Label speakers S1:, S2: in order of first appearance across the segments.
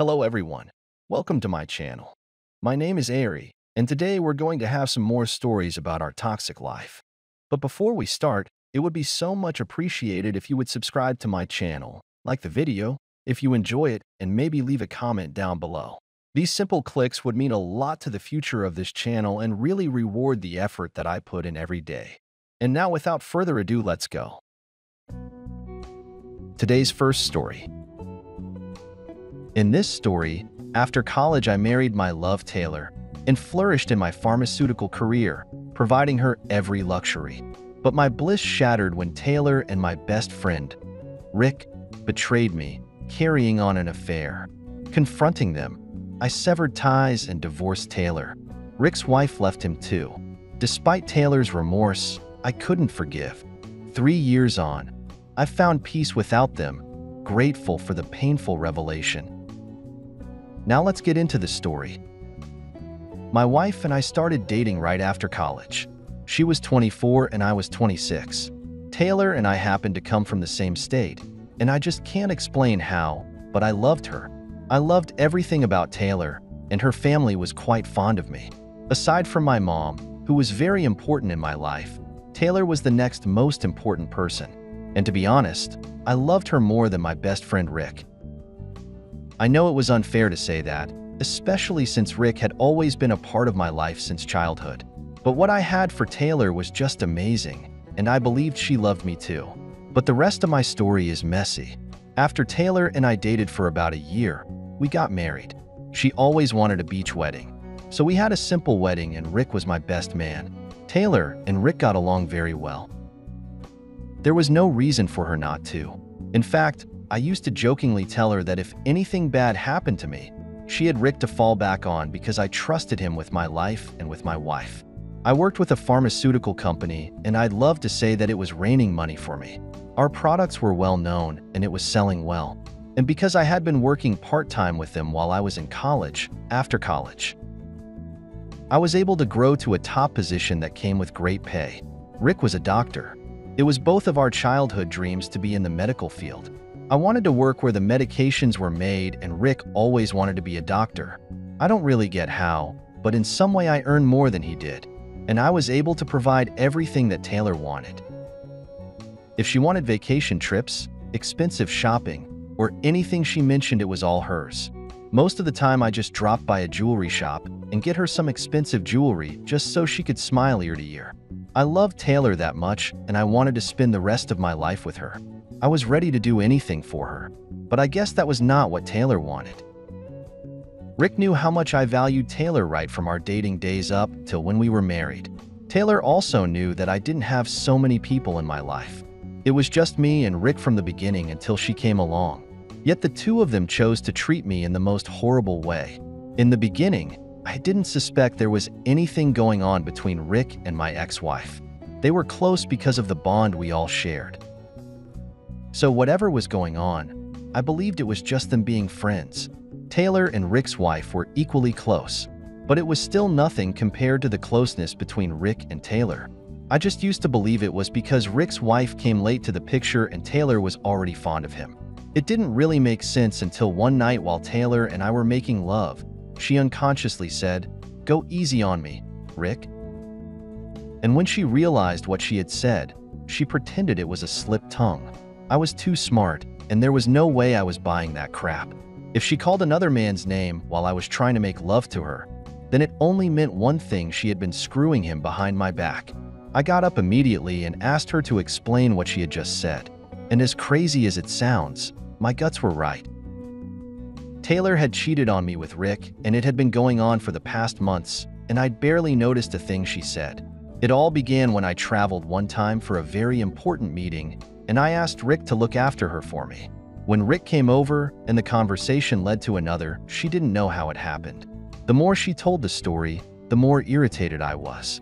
S1: Hello everyone, welcome to my channel. My name is Ari, and today we're going to have some more stories about our toxic life. But before we start, it would be so much appreciated if you would subscribe to my channel, like the video, if you enjoy it, and maybe leave a comment down below. These simple clicks would mean a lot to the future of this channel and really reward the effort that I put in every day. And now without further ado, let's go. Today's first story. In this story, after college I married my love Taylor and flourished in my pharmaceutical career, providing her every luxury. But my bliss shattered when Taylor and my best friend, Rick, betrayed me, carrying on an affair. Confronting them, I severed ties and divorced Taylor. Rick's wife left him too. Despite Taylor's remorse, I couldn't forgive. 3 years on, I found peace without them, grateful for the painful revelation. Now let's get into the story. My wife and I started dating right after college. She was 24 and I was 26. Taylor and I happened to come from the same state, and I just can't explain how, but I loved her. I loved everything about Taylor, and her family was quite fond of me. Aside from my mom, who was very important in my life, Taylor was the next most important person. And to be honest, I loved her more than my best friend Rick. I know it was unfair to say that, especially since Rick had always been a part of my life since childhood. But what I had for Taylor was just amazing, and I believed she loved me too. But the rest of my story is messy. After Taylor and I dated for about a year, we got married. She always wanted a beach wedding, so we had a simple wedding and Rick was my best man. Taylor and Rick got along very well. There was no reason for her not to. In fact, I used to jokingly tell her that if anything bad happened to me, she had Rick to fall back on because I trusted him with my life and with my wife. I worked with a pharmaceutical company, and I'd love to say that it was raining money for me. Our products were well known, and it was selling well. And because I had been working part-time with them while I was in college, after college, I was able to grow to a top position that came with great pay. Rick was a doctor. It was both of our childhood dreams to be in the medical field. I wanted to work where the medications were made, and Rick always wanted to be a doctor. I don't really get how, but in some way I earned more than he did, and I was able to provide everything that Taylor wanted. If she wanted vacation trips, expensive shopping, or anything she mentioned, it was all hers. Most of the time I just dropped by a jewelry shop and get her some expensive jewelry just so she could smile ear to ear. I loved Taylor that much, and I wanted to spend the rest of my life with her. I was ready to do anything for her, but I guess that was not what Taylor wanted. Rick knew how much I valued Taylor right from our dating days up till when we were married. Taylor also knew that I didn't have so many people in my life. It was just me and Rick from the beginning until she came along. Yet the two of them chose to treat me in the most horrible way. In the beginning, I didn't suspect there was anything going on between Rick and my ex-wife. They were close because of the bond we all shared. So whatever was going on, I believed it was just them being friends. Taylor and Rick's wife were equally close, but it was still nothing compared to the closeness between Rick and Taylor. I just used to believe it was because Rick's wife came late to the picture and Taylor was already fond of him. It didn't really make sense until one night while Taylor and I were making love, she unconsciously said, "Go easy on me, Rick." And when she realized what she had said, she pretended it was a slipped tongue. I was too smart, and there was no way I was buying that crap. If she called another man's name while I was trying to make love to her, then it only meant one thing: she had been screwing him behind my back. I got up immediately and asked her to explain what she had just said. And as crazy as it sounds, my guts were right. Taylor had cheated on me with Rick, and it had been going on for the past months, and I'd barely noticed a thing she said. It all began when I traveled one time for a very important meeting, and I asked Rick to look after her for me. When Rick came over and the conversation led to another, she didn't know how it happened. The more she told the story, the more irritated I was.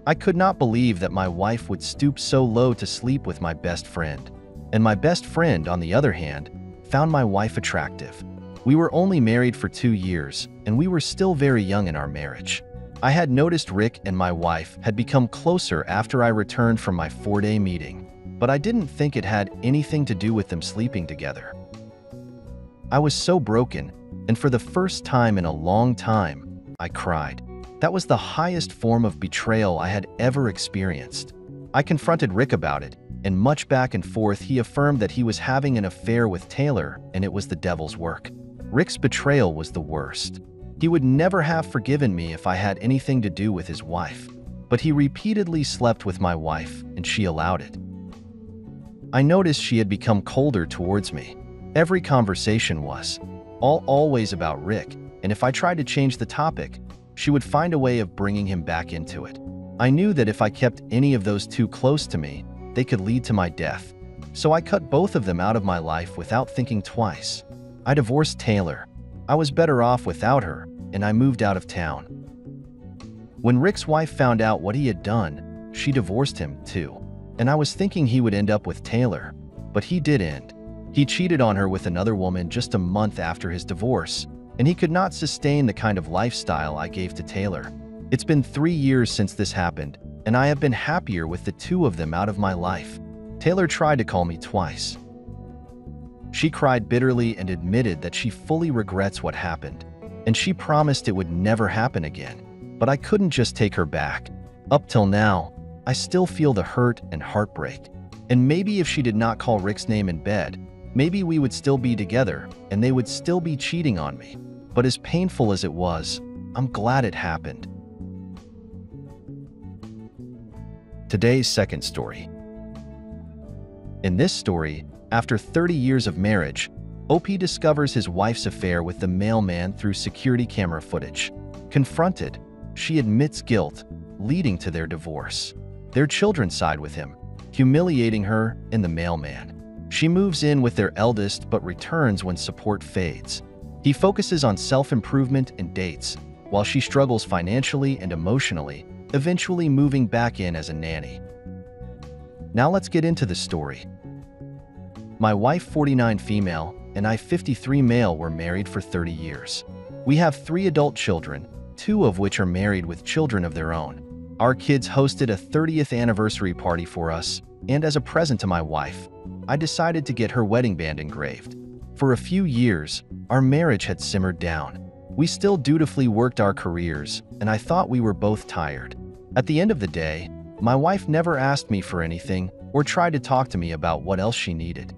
S1: I could not believe that my wife would stoop so low to sleep with my best friend. And my best friend, on the other hand, found my wife attractive. We were only married for 2 years, and we were still very young in our marriage. I had noticed Rick and my wife had become closer after I returned from my 4-day meeting, but I didn't think it had anything to do with them sleeping together. I was so broken, and for the first time in a long time, I cried. That was the highest form of betrayal I had ever experienced. I confronted Rick about it, and much back and forth he affirmed that he was having an affair with Taylor and it was the devil's work. Rick's betrayal was the worst. He would never have forgiven me if I had anything to do with his wife, but he repeatedly slept with my wife and she allowed it. I noticed she had become colder towards me. Every conversation was always about Rick, and if I tried to change the topic, she would find a way of bringing him back into it. I knew that if I kept any of those two close to me, they could lead to my death. So I cut both of them out of my life without thinking twice. I divorced Taylor. I was better off without her, and I moved out of town. When Rick's wife found out what he had done, she divorced him too. And I was thinking he would end up with Taylor, but he didn't. He cheated on her with another woman just a month after his divorce, and he could not sustain the kind of lifestyle I gave to Taylor. It's been 3 years since this happened, and I have been happier with the two of them out of my life. Taylor tried to call me twice. She cried bitterly and admitted that she fully regrets what happened, and she promised it would never happen again. But I couldn't just take her back. Up till now, I still feel the hurt and heartbreak. And maybe if she did not call Rick's name in bed, maybe we would still be together and they would still be cheating on me. But as painful as it was, I'm glad it happened. Today's second story. In this story, after 30 years of marriage, OP discovers his wife's affair with the mailman through security camera footage. Confronted, she admits guilt, leading to their divorce. Their children side with him, humiliating her and the mailman. She moves in with their eldest but returns when support fades. He focuses on self-improvement and dates, while she struggles financially and emotionally, eventually moving back in as a nanny. Now let's get into the story. My wife, 49 female, and I, 53 male, were married for 30 years. We have 3 adult children, 2 of which are married with children of their own. Our kids hosted a 30th anniversary party for us, and as a present to my wife, I decided to get her wedding band engraved. For a few years, our marriage had simmered down. We still dutifully worked our careers, and I thought we were both tired. At the end of the day, my wife never asked me for anything or tried to talk to me about what else she needed.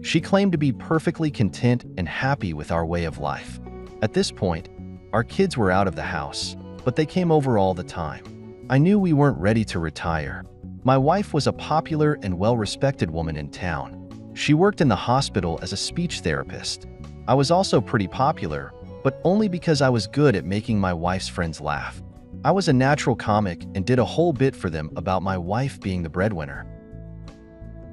S1: She claimed to be perfectly content and happy with our way of life. At this point, our kids were out of the house, but they came over all the time. I knew we weren't ready to retire. My wife was a popular and well-respected woman in town. She worked in the hospital as a speech therapist. I was also pretty popular, but only because I was good at making my wife's friends laugh. I was a natural comic and did a whole bit for them about my wife being the breadwinner.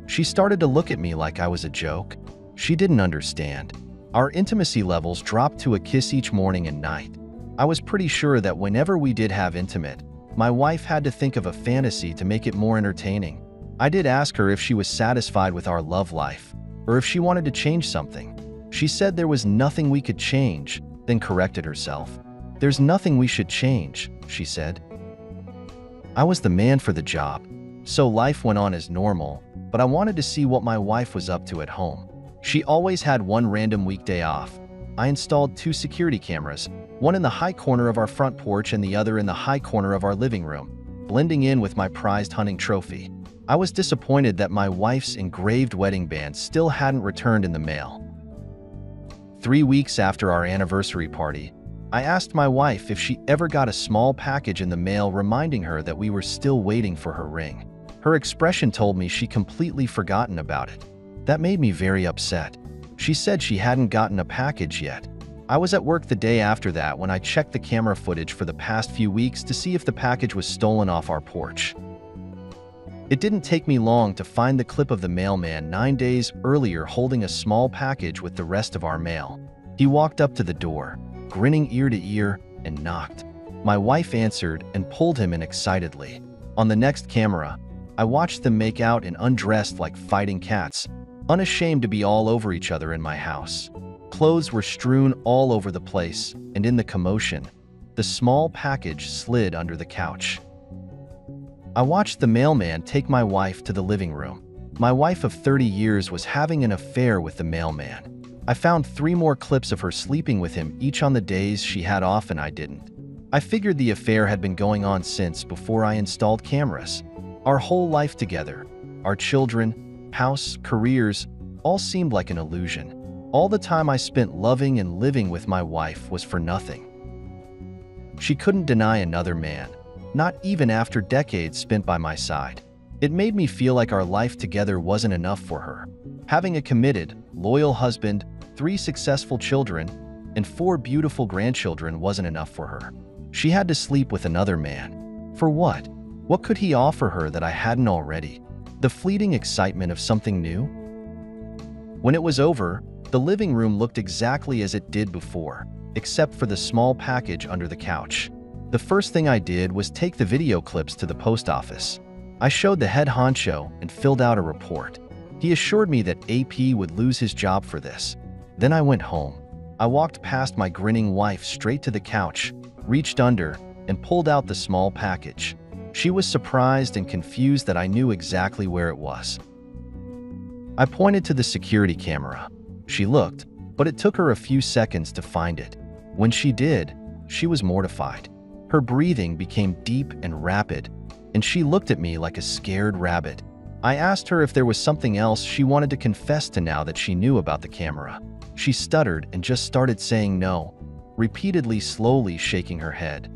S1: She started to look at me like I was a joke. She didn't understand. Our intimacy levels dropped to a kiss each morning and night. I was pretty sure that whenever we did have intimate, my wife had to think of a fantasy to make it more entertaining. I did ask her if she was satisfied with our love life, or if she wanted to change something. She said there was nothing we could change, then corrected herself. "There's nothing we should change," she said. I was the man for the job, so life went on as normal, but I wanted to see what my wife was up to at home. She always had one random weekday off. I installed 2 security cameras, one in the high corner of our front porch and the other in the high corner of our living room, blending in with my prized hunting trophy. I was disappointed that my wife's engraved wedding band still hadn't returned in the mail. 3 weeks after our anniversary party, I asked my wife if she ever got a small package in the mail reminding her that we were still waiting for her ring. Her expression told me she completely forgotten about it. That made me very upset. She said she hadn't gotten a package yet. I was at work the day after that when I checked the camera footage for the past few weeks to see if the package was stolen off our porch. It didn't take me long to find the clip of the mailman 9 days earlier holding a small package with the rest of our mail. He walked up to the door, grinning ear to ear, and knocked. My wife answered and pulled him in excitedly. On the next camera, I watched them make out and undressed like fighting cats, unashamed to be all over each other in my house. Clothes were strewn all over the place, and in the commotion, the small package slid under the couch. I watched the mailman take my wife to the living room. My wife of 30 years was having an affair with the mailman. I found 3 more clips of her sleeping with him, each on the days she had off and I didn't. I figured the affair had been going on since before I installed cameras. Our whole life together, our children, house, careers, all seemed like an illusion. All the time I spent loving and living with my wife was for nothing. She couldn't deny another man, not even after decades spent by my side. It made me feel like our life together wasn't enough for her. Having a committed, loyal husband, 3 successful children, and 4 beautiful grandchildren wasn't enough for her. She had to sleep with another man. For what? What could he offer her that I hadn't already? The fleeting excitement of something new? When it was over, the living room looked exactly as it did before, except for the small package under the couch. The first thing I did was take the video clips to the post office. I showed the head honcho and filled out a report. He assured me that AP would lose his job for this. Then I went home. I walked past my grinning wife straight to the couch, reached under, and pulled out the small package. She was surprised and confused that I knew exactly where it was. I pointed to the security camera. She looked, but it took her a few seconds to find it. When she did, she was mortified. Her breathing became deep and rapid, and she looked at me like a scared rabbit. I asked her if there was something else she wanted to confess to now that she knew about the camera. She stuttered and just started saying no, repeatedly, slowly shaking her head.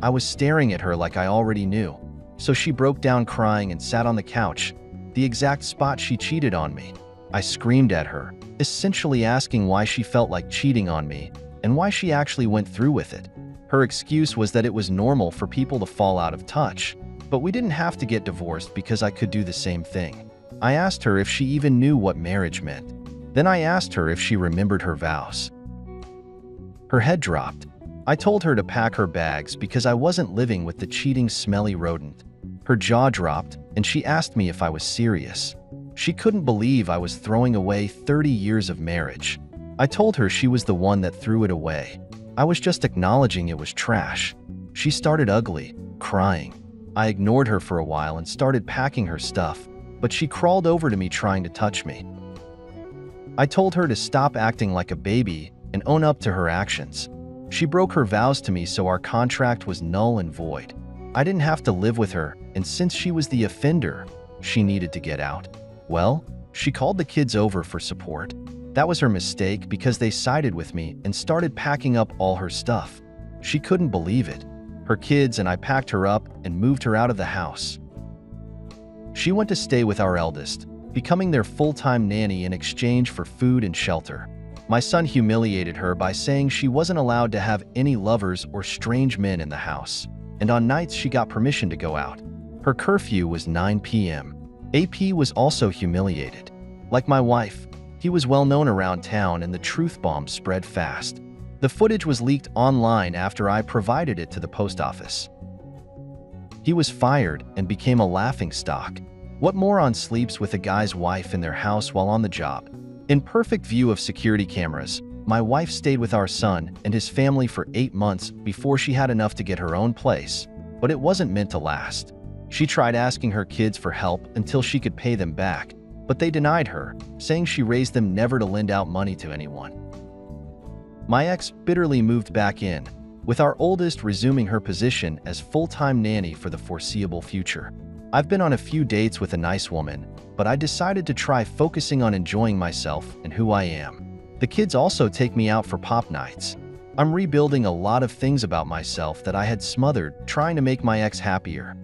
S1: I was staring at her like I already knew, so she broke down crying and sat on the couch, the exact spot she cheated on me. I screamed at her, essentially asking why she felt like cheating on me and why she actually went through with it. Her excuse was that it was normal for people to fall out of touch, but we didn't have to get divorced because I could do the same thing. I asked her if she even knew what marriage meant. Then I asked her if she remembered her vows. Her head dropped. I told her to pack her bags because I wasn't living with the cheating, smelly rodent. Her jaw dropped, and she asked me if I was serious. She couldn't believe I was throwing away 30 years of marriage. I told her she was the one that threw it away. I was just acknowledging it was trash. She started ugly, crying. I ignored her for a while and started packing her stuff, but she crawled over to me trying to touch me. I told her to stop acting like a baby and own up to her actions. She broke her vows to me, so our contract was null and void. I didn't have to live with her, and since she was the offender, she needed to get out. Well, she called the kids over for support. That was her mistake because they sided with me and started packing up all her stuff. She couldn't believe it. Her kids and I packed her up and moved her out of the house. She went to stay with our eldest, becoming their full-time nanny in exchange for food and shelter. My son humiliated her by saying she wasn't allowed to have any lovers or strange men in the house, and on nights she got permission to go out. Her curfew was 9 p.m. AP was also humiliated. Like my wife, he was well known around town and the truth bomb spread fast. The footage was leaked online after I provided it to the post office. He was fired and became a laughingstock. What moron sleeps with a guy's wife in their house while on the job? In perfect view of security cameras, my wife stayed with our son and his family for 8 months before she had enough to get her own place, but it wasn't meant to last. She tried asking her kids for help until she could pay them back, but they denied her, saying she raised them never to lend out money to anyone. My ex bitterly moved back in, with our oldest resuming her position as full-time nanny for the foreseeable future. I've been on a few dates with a nice woman, but I decided to try focusing on enjoying myself and who I am. The kids also take me out for pop nights. I'm rebuilding a lot of things about myself that I had smothered trying to make my ex happier.